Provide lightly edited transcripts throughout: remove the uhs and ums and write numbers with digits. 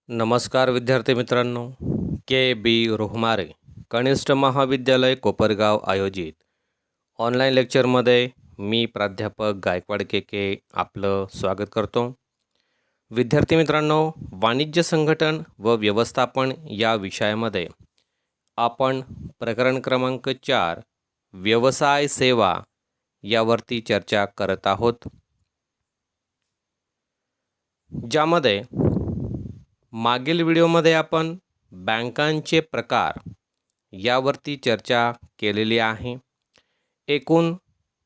नमस्कार विद्यार्थी मित्रांनो, के. बी. रोहमारे कनिष्ठ महाविद्यालय कोपरगाव आयोजित ऑनलाईन लेक्चरमध्ये मी प्राध्यापक गायकवाड के आपलं स्वागत करतो. विद्यार्थी मित्रांनो, वाणिज्य संघटन व व्यवस्थापन या विषयामध्ये आपण प्रकरण क्रमांक 4 व्यवसाय सेवा यावरती चर्चा करत आहोत, ज्यामध्ये मागील व्हिडिओमध्ये आपण बँकांचे प्रकार यावरती चर्चा केलेली आहे. एकूण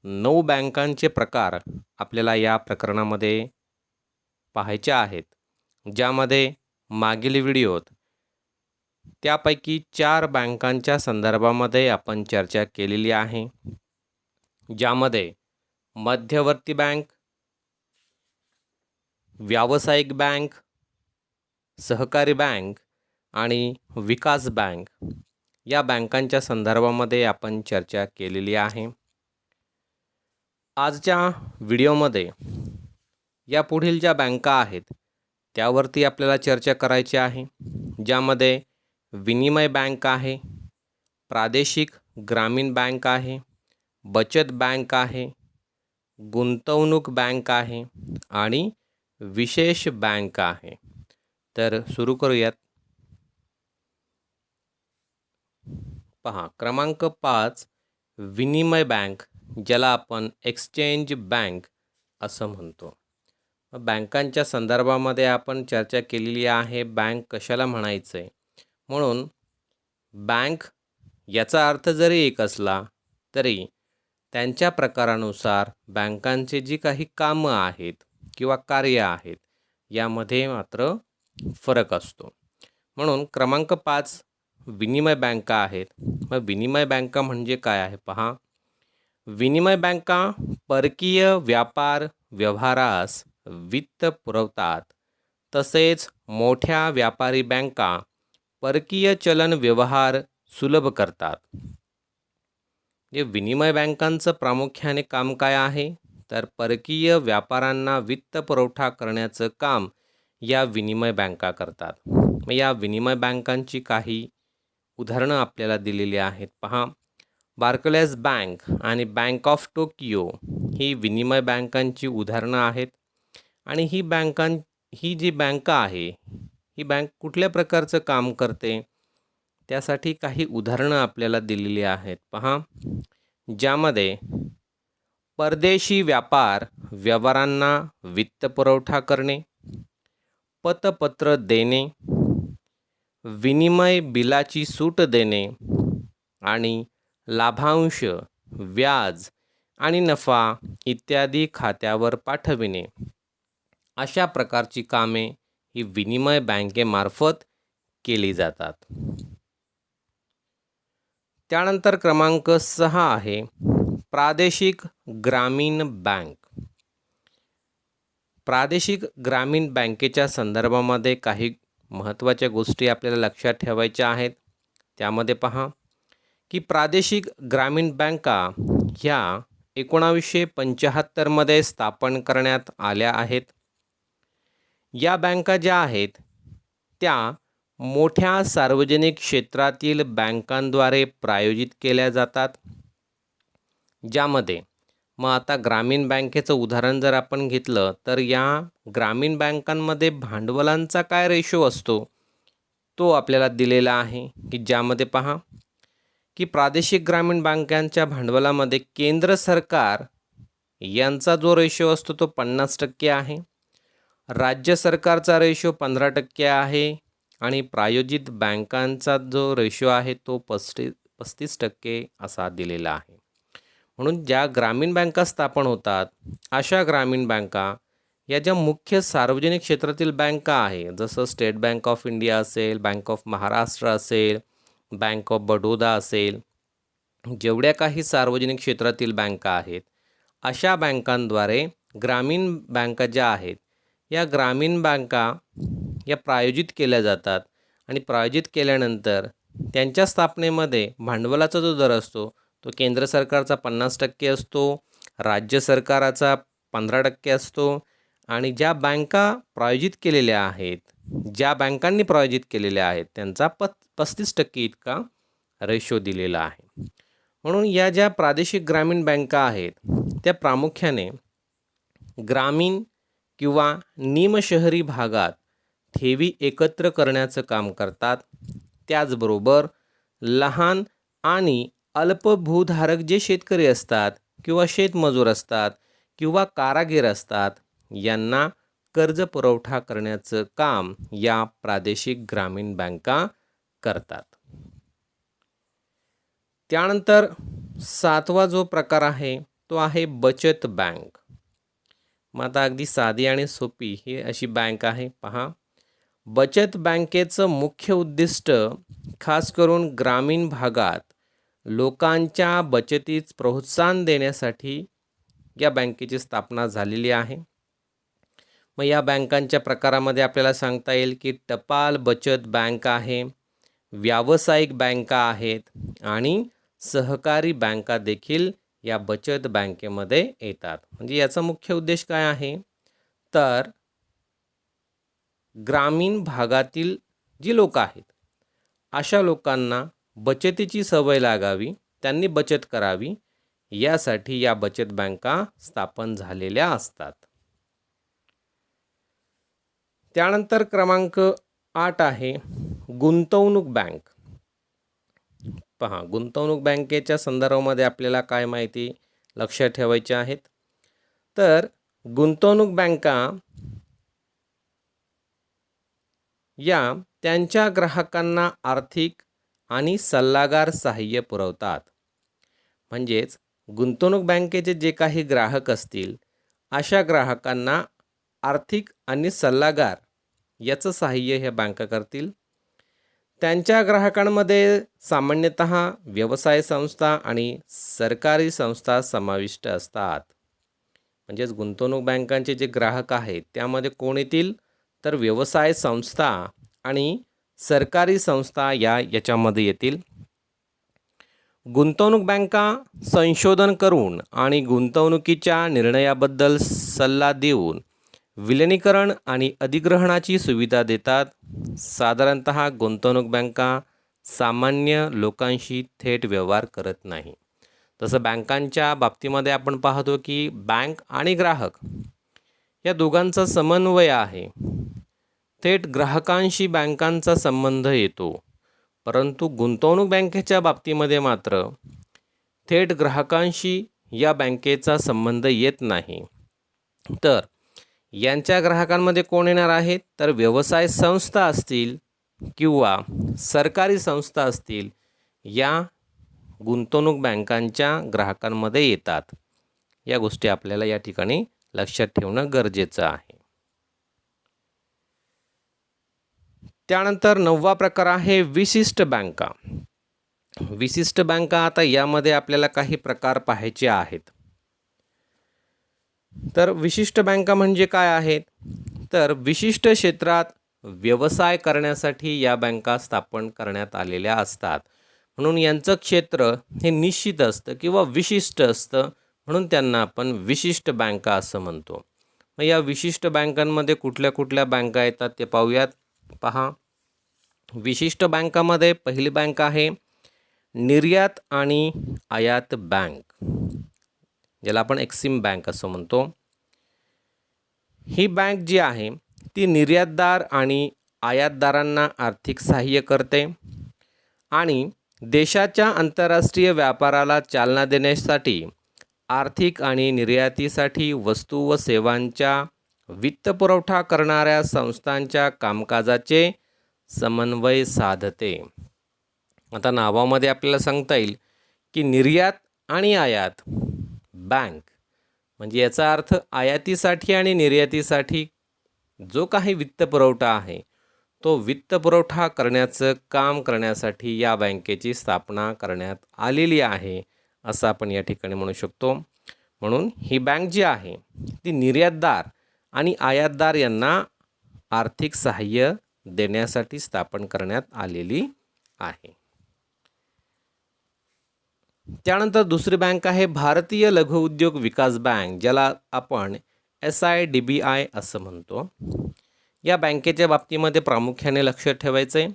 9 बँकांचे प्रकार आपल्याला या प्रकरणामध्ये पाहायचे आहेत, ज्यामध्ये मागील व्हिडिओत त्यापैकी 4 बँकांच्या संदर्भामध्ये आपण चर्चा केलेली आहे, ज्यामध्ये मध्यवर्ती बँक, व्यावसायिक बँक, सहकारी बँक आणि विकास बँक या बँकांच्या संदर्भामध्ये आपण चर्चा केलेली आहे. आजच्या व्हिडिओमध्ये या पुढील ज्या बँका आहेत त्यावरती आपल्याला चर्चा करायची आहे, ज्यामध्ये विनिमय बँक आहे, प्रादेशिक ग्रामीण बँक आहे, बचत बँक आहे, गुंतवणूक बँक आहे आणि विशेष बँक आहे. तर सुरू करूयात. पहा, क्रमांक 5 विनिमय बँक, ज्याला आपण एक्सचेंज बँक असं म्हणतो. बँकांच्या संदर्भामध्ये आपण चर्चा केलेली आहे, बँक कशाला म्हणायचं आहे. म्हणून बँक याचा अर्थ जरी एक असला तरी त्यांच्या प्रकारानुसार बँकांचे जी काही कामं आहेत किंवा कार्य आहेत यामध्ये मात्र फरक असतो. म्हणून क्रमांक 5 विनिमय बँका आहेत. मग विनिमय बँका म्हणजे काय आहे पहा. विनिमय बँका परकीय व्यापार व्यवहारास वित्त पुरवतात. तसेच मोठ्या व्यापारी बँका परकीय चलन व्यवहार सुलभ करतात. विनिमय बँकांचं प्रामुख्याने काम काय आहे, तर परकीय व्यापाऱ्यांना वित्त पुरवठा करण्याचं काम या विनिमय बँका करतात. या विनिमय बँकांची काही उदाहरणं आपल्याला दिलेली आहेत. पहा, बार्कलेज बँक आणि बँक ऑफ टोकियो ही विनिमय बँकांची उदाहरणं आहेत. आणि ही जी बँका आहे, ही बँक कुठल्या प्रकारचं काम करते त्यासाठी काही उदाहरणं आपल्याला दिलेली आहेत. पहा, ज्यामध्ये परदेशी व्यापार व्यवहारांना वित्त पुरवठा करणे, पतपत्र देणे, विनिमय बिलाची सूट देणे आणि लाभांश, व्याज आणि नफा इत्यादी खात्यावर पाठविणे, अशा प्रकारची कामे ही विनिमय बँकेमार्फत केली जातात. त्यानंतर क्रमांक 6 आहे प्रादेशिक ग्रामीण बँक. प्रादेशिक ग्रामीण बँकेच्या संदर्भामध्ये काही महत्त्वाच्या गोष्टी आपल्याला लक्षात ठेवायच्या आहेत. त्यामध्ये पहा की प्रादेशिक ग्रामीण बँका ह्या 1975 मध्ये स्थापन करण्यात आल्या आहेत. या बँका ज्या आहेत त्या मोठ्या सार्वजनिक क्षेत्रातील बँकांद्वारे प्रायोजित केल्या जातात, ज्यामध्ये मग आता ग्रामीण बँकेचं उदाहरण जर आपण घेतलं तर या ग्रामीण बँकांमध्ये भांडवलांचा काय रेशो असतो तो आपल्याला दिलेला आहे, की ज्यामध्ये पहा की प्रादेशिक ग्रामीण बँकांच्या भांडवलामध्ये केंद्र सरकार यांचा जो रेशो असतो तो 50% आहे, राज्य सरकारचा रेशो 15% आहे आणि प्रायोजित बँकांचा जो रेशो आहे तो 35% असा दिलेला आहे. म्हणून ज्या ग्रामीण बँका स्थापन होतात अशा ग्रामीण बँका या ज्या मुख्य सार्वजनिक क्षेत्रातील बँका आहे, जसं स्टेट बँक ऑफ इंडिया असेल, बँक ऑफ महाराष्ट्र असेल, बँक ऑफ बडोदा असेल, जेवढ्या काही सार्वजनिक क्षेत्रातील बँका आहेत अशा बँकांद्वारे ग्रामीण बँका ज्या आहेत या ग्रामीण बँका या प्रायोजित केल्या जातात. आणि प्रायोजित केल्यानंतर त्यांच्या स्थापनेमध्ये भांडवलाचा जो दर असतो तो केंद्र सरकारचा 50% असतो, राज्य सरकाराचा 15% असतो आणि ज्या बँका प्रायोजित केलेल्या आहेत ज्या बँकांनी प्रायोजित केलेल्या आहेत त्यांचा 35% इतका रेशो दिलेला आहे. म्हणून या ज्या प्रादेशिक ग्रामीण बँका आहेत त्या प्रामुख्याने ग्रामीण किंवा निमशहरी भागात ठेवी एकत्र करण्याचं काम करतात. त्याचबरोबर लहान आणि अल्पभूधारक जे शेतकरी असतात किंवा शेतमजूर असतात किंवा कारागीर असतात यांना कर्ज पुरवठा करण्याचं काम या प्रादेशिक ग्रामीण बँका करतात. त्यानंतर 7वा जो प्रकार आहे तो आहे बचत बँक. मग आता अगदी साधी आणि सोपी ही अशी बँक आहे. पहा, बचत बँकेचं मुख्य उद्दिष्ट खास करून ग्रामीण भागात लोकांच्या बचतीस प्रोत्साहन देण्यासाठी या बँकेची स्थापना झालेली आहे. मग या बँकांच्या प्रकारामध्ये आपल्याला सांगता येईल की टपाल बचत बँक आहे, व्यावसायिक बँका आहेत आणि सहकारी बँका देखील या बचत बँकेमध्ये येतात. म्हणजे याचा मुख्य उद्देश काय आहे तर ग्रामीण भागातील जी लोक आहेत अशा लोकांना बचतीची सवय लागावी, त्यांनी बचत करावी यासाठी या बचत बँका स्थापन झालेल्या असतात. त्यानंतर क्रमांक 8 आहे गुंतवणूक बँक. पहा, गुंतवणूक बँकेच्या संदर्भामध्ये आपल्याला काय माहिती लक्षात ठेवायची आहेत तर गुंतवणूक बँका या त्यांच्या ग्राहकांना आर्थिक आणि सल्लागार सहाय्य पुरवतात. म्हणजेच गुंतवणूक बँकेचे जे काही ग्राहक असतील अशा ग्राहकांना आर्थिक आणि सल्लागार याचं सहाय्य ह्या बँका करतील. त्यांच्या ग्राहकांमध्ये सामान्यतः व्यवसाय संस्था आणि सरकारी संस्था समाविष्ट असतात. म्हणजेच गुंतवणूक बँकांचे जे ग्राहक आहेत त्यामध्ये कोण येतील तर व्यवसाय संस्था आणि सरकारी संस्था याच्यामध्ये येतील. गुंतवणूक बँका संशोधन करून आणि गुंतवणुकीच्या निर्णयाबद्दल सल्ला देऊन विलिनीकरण आणि अधिग्रहणाची सुविधा देतात. साधारणतः गुंतवणूक बँका सामान्य लोकांशी थेट व्यवहार करत नाही. तसं बँकांच्या बाबतीमध्ये आपण पाहतो की बँक आणि ग्राहक या दोघांचा समन्वय आहे. थेट ग्राहकांशी बँकांचा संबंध येतो, परंतु गुंतवणूक बँकेच्या बाबतीमध्ये मात्र थेट ग्राहकांशी या बँकेचा संबंध येत नाही. तर यांच्या ग्राहकांमध्ये कोण येणार आहेत तर व्यवसाय संस्था असतील किंवा सरकारी संस्था असतील या गुंतवणूक बँकांच्या ग्राहकांमध्ये येतात. या गोष्टी आपल्याला या ठिकाणी लक्षात ठेवणं गरजेचं आहे. त्यानंतर 9वा प्रकार आहे विशिष्ट बँका. विशिष्ट बँका, आता यामध्ये आपल्याला काही प्रकार पाहायचे आहेत. तर विशिष्ट बँका म्हणजे काय आहेत तर विशिष्ट क्षेत्रात व्यवसाय करण्यासाठी या बँका स्थापन करण्यात आलेल्या असतात. म्हणून यांचं क्षेत्र हे निश्चित असतं किंवा विशिष्ट असतं, म्हणून त्यांना आपण विशिष्ट बँका असं म्हणतो. मग या विशिष्ट बँकांमध्ये कुठल्या कुठल्या बँका येतात ते पाहूयात. पहा, विशिष्ट बँकामध्ये पहिली बँक आहे निर्यात आणि आयात बँक, ज्याला आपण एक्सिम बँक असं म्हणतो. ही बँक जी आहे ती निर्यातदार आणि आयातदारांना आर्थिक सहाय्य करते आणि देशाच्या आंतरराष्ट्रीय व्यापाराला चालना देण्यासाठी आर्थिक आणि निर्यातीसाठी वस्तू व सेवांच्या वित्तपुरवठा करणाऱ्या संस्थांच्या कामकाजाचे समन्वय साधते. आता नावामध्ये आपल्याला सांगता येईल की निर्यात आणि आयात बँक, म्हणजे याचा अर्थ आयातीसाठी आणि निर्यातीसाठी जो काही वित्तपुरवठा आहे तो वित्तपुरवठा करण्याचं काम करण्यासाठी या बँकेची स्थापना करण्यात आलेली आहे असं आपण या ठिकाणी म्हणू शकतो. म्हणून ही बँक जी आहे ती निर्यातदार आणि आयातदार यांना आर्थिक सहाय्य देण्यासाठी स्थापन करण्यात आलेली आहे. त्यानंतर दुसरी बँक आहे भारतीय लघुउद्योग विकास बँक, ज्याला आपण SIDBI असं म्हणतो. या बँकेच्या बाबतीमध्ये प्रामुख्याने लक्ष ठेवायचं आहे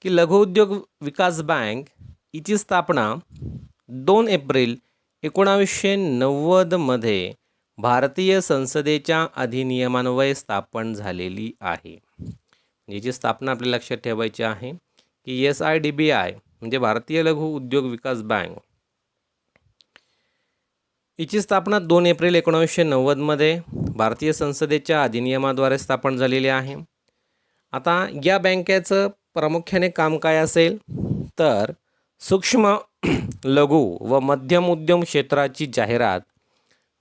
की लघुउद्योग विकास बँक हिची स्थापना 2 एप्रिल 1990मध्ये भारतीय संसदेच्या अधिनियमान्वये स्थापन झालेली आहे. याची स्थापना आपल्या लक्षात ठेवायची आहे की SIDBI म्हणजे भारतीय लघु उद्योग विकास बँक हिची स्थापना 2 एप्रिल 1990मध्ये भारतीय संसदेच्या अधिनियमाद्वारे स्थापन झालेली आहे. आता या बँकेचं प्रामुख्याने काम काय असेल तर सूक्ष्म लघु व मध्यम उद्यम क्षेत्राची जाहिरात,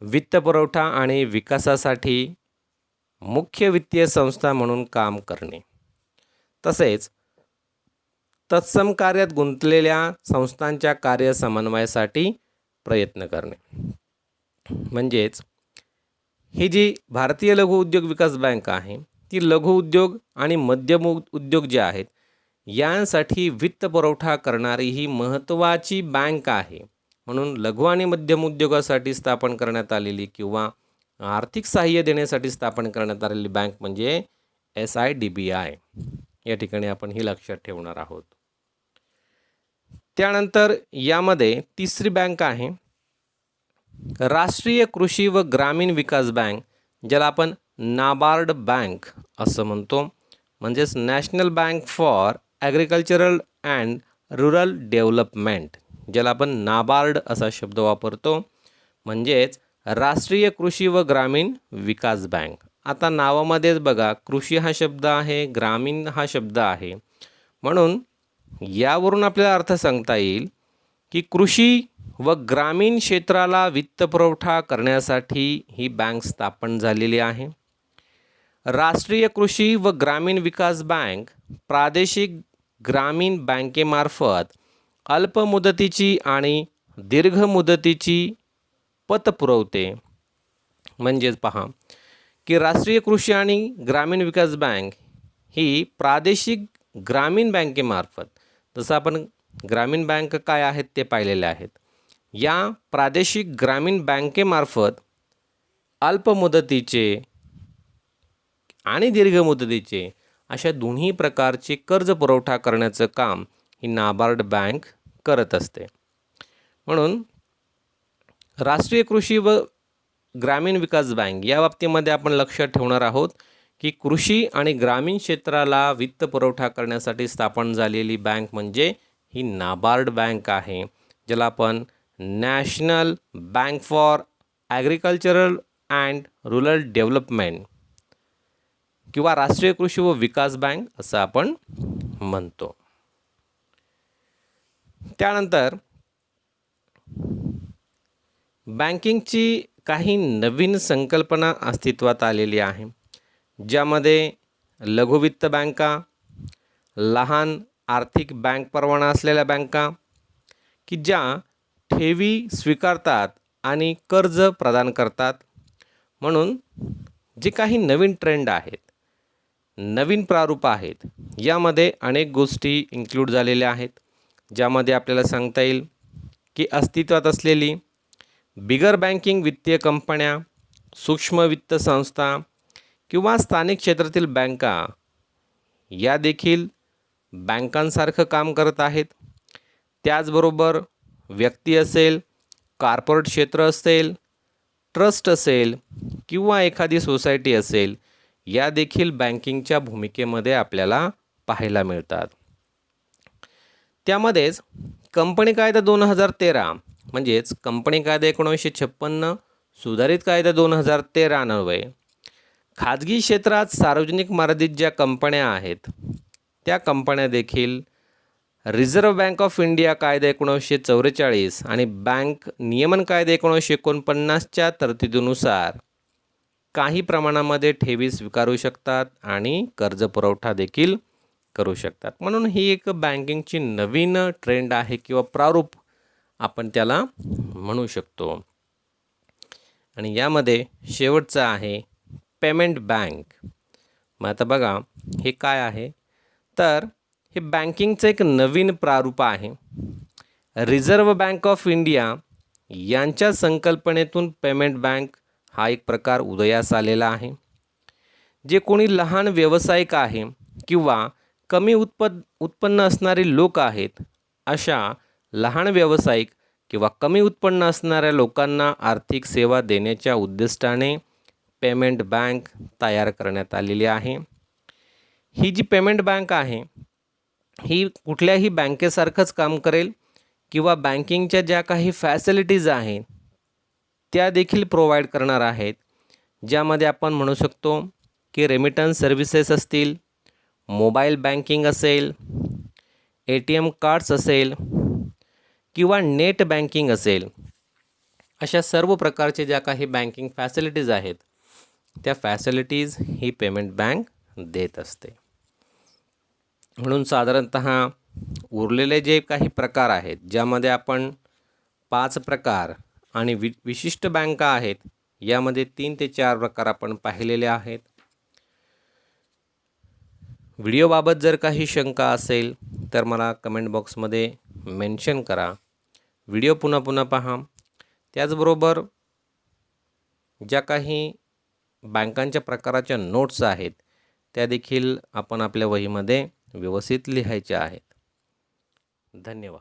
वित्तपुरवठा आणि विकासासाठी मुख्य वित्तीय संस्था म्हणून काम करणे, तसेच तत्सम कार्यात गुंतलेल्या संस्थांच्या कार्य समन्वयासाठी प्रयत्न करणे. म्हणजेच ही जी भारतीय लघु उद्योग विकास बँक आहे ती लघु उद्योग आणि मध्यम उद्योग जे आहेत यांसाठी वित्तपुरवठा करणारी ही महत्त्वाची बँक आहे. म्हणून लघु आणि मध्यम उद्योगासाठी स्थापन करण्यात आलेली किंवा आर्थिक सहाय्य देण्यासाठी स्थापन करण्यात आलेली बँक म्हणजे SIDBI. या ठिकाणी आपण ही लक्षात ठेवणार आहोत. त्यानंतर यामध्ये तिसरी बँक आहे राष्ट्रीय कृषी व ग्रामीण विकास बँक, ज्याला आपण नाबार्ड बँक असं म्हणतो. म्हणजेच national bank for agricultural and rural development, ज्याला आपण नाबार्ड असा शब्द वापरतो. म्हणजेच राष्ट्रीय कृषी व ग्रामीण विकास बँक. आता नावामध्येच बघा कृषी हा शब्द आहे, ग्रामीण हा शब्द आहे, म्हणून यावरून आपल्याला अर्थ सांगता येईल की कृषी व ग्रामीण क्षेत्राला वित्तपुरवठा करण्यासाठी ही बँक स्थापन झालेली आहे. राष्ट्रीय कृषी व ग्रामीण विकास बँक प्रादेशिक ग्रामीण बँकेमार्फत अल्पमुदतीची आणि दीर्घ मुदतीची पत पुरवते. म्हणजेच पहा की राष्ट्रीय कृषी आणि ग्रामीण विकास बँक ही प्रादेशिक ग्रामीण बँकेमार्फत, जसं आपण ग्रामीण बँक काय आहेत ते पाहिलेले आहेत, या प्रादेशिक ग्रामीण बँकेमार्फत अल्पमुदतीचे आणि दीर्घ मुदतीचे अशा दोन्ही प्रकारचे कर्ज पुरवठा करण्याचं काम ही नाबार्ड बँक करत असते. म्हणून राष्ट्रीय कृषी व ग्रामीण विकास बँक या बाबतीमध्ये आपण लक्षात ठेवणार आहोत की कृषी आणि ग्रामीण क्षेत्राला वित्त पुरवठा करण्यासाठी स्थापन झालेली बँक म्हणजे ही नाबार्ड बँक आहे, ज्याला आपण national bank for agricultural and rural development किंवा राष्ट्रीय कृषी व विकास बँक असं आपण म्हणतो. त्यानंतर बँकिंगची काही नवीन संकल्पना अस्तित्वात आलेली आहे, ज्यामध्ये लघुवित्त बँका, लहान आर्थिक बँक परवाना असलेल्या बँका की ज्या ठेवी स्वीकारतात आणि कर्ज प्रदान करतात. म्हणून जे काही नवीन ट्रेंड आहेत, नवीन प्रारूप आहेत, यामध्ये अनेक गोष्टी इन्क्लूड झालेल्या आहेत, ज्यामध्ये आपल्याला सांगता येईल की अस्तित्वात असलेली बिगर बँकिंग वित्तीय कंपन्या, सूक्ष्म वित्त संस्था किंवा स्थानिक क्षेत्रातील बँका या देखील बँकांसारखं काम करत आहेत. त्याचबरोबर व्यक्ती असेल, कॉर्पोरेट क्षेत्र असेल, ट्रस्ट असेल किंवा एखादी सोसायटी असेल, या देखील बँकिंगच्या भूमिकेमध्ये आपल्याला पाहायला मिळतात. त्यामध्येच कंपनी कायदा 2013 म्हणजेच कंपनी कायदा 1956 सुधारित कायदा 2013 अन्वये खाजगी क्षेत्रात सार्वजनिक मर्यादित ज्या कंपन्या आहेत त्या कंपन्या देखील रिझर्व्ह बँक ऑफ इंडिया कायदा 1944 आणि बँक नियमन कायदा 1949च्या तरतुदीनुसार काही प्रमाणामध्ये ठेवी स्वीकारू शकतात आणि कर्ज पुरवठा देखील करू शकतात. म्हणून ही एक बँकिंगची नवीन ट्रेंड आहे किंवा प्रारूप आपण त्याला म्हणू शकतो. आणि यामध्ये शेवटचं आहे पेमेंट बँक. मग आता बघा हे काय आहे, तर हे बँकिंगचं एक नवीन प्रारूप आहे. रिझर्व्ह बँक ऑफ इंडिया यांच्या संकल्पनेतून पेमेंट बँक हा एक प्रकार उदयास आलेला आहे. जे कोणी लहान व्यावसायिक आहे किंवा कमी उत्पन्न असणारे लोक आहेत, अशा लहान व्यावसायिक किंवा कमी उत्पन्न असणाऱ्या लोकांना आर्थिक सेवा देण्याच्या उद्दिष्टाने पेमेंट बँक तयार करण्यात आलेली आहे. ही जी पेमेंट बँक आहे ही कुठल्याही बँकेसारखंच काम करेल किंवा बँकिंगच्या ज्या काही फॅसिलिटीज आहेत त्या देखील प्रोव्हाइड करणार आहेत, ज्यामध्ये आपण म्हणू शकतो की रेमिटन्स सर्व्हिसेस असतील, मोबाईल बँकिंग असेल, ATM कार्ड्स असेल किंवा नेट बँकिंग असेल, अशा सर्व प्रकारचे ज्या काही बँकिंग फॅसिलिटीज आहेत त्या फॅसिलिटीज ही पेमेंट बँक देत असते. म्हणून साधारणतः उरलेले जे काही प्रकार आहेत, ज्यामध्ये आपण 5 प्रकार आणि विशिष्ट बँका आहेत, यामध्ये 3 ते 4 प्रकार आपण पाहिलेले आहेत. व्हिडिओबाबत जर काही शंका असेल तर मला कमेंट बॉक्समध्ये मेन्शन करा. व्हिडिओ पुन्हा पुन्हा पहा. त्याचबरोबर ज्या काही बँकांच्या प्रकाराच्या नोट्स आहेत त्या देखील आपण आपल्या वहीमध्ये व्यवस्थित लिहायच्या आहेत. धन्यवाद.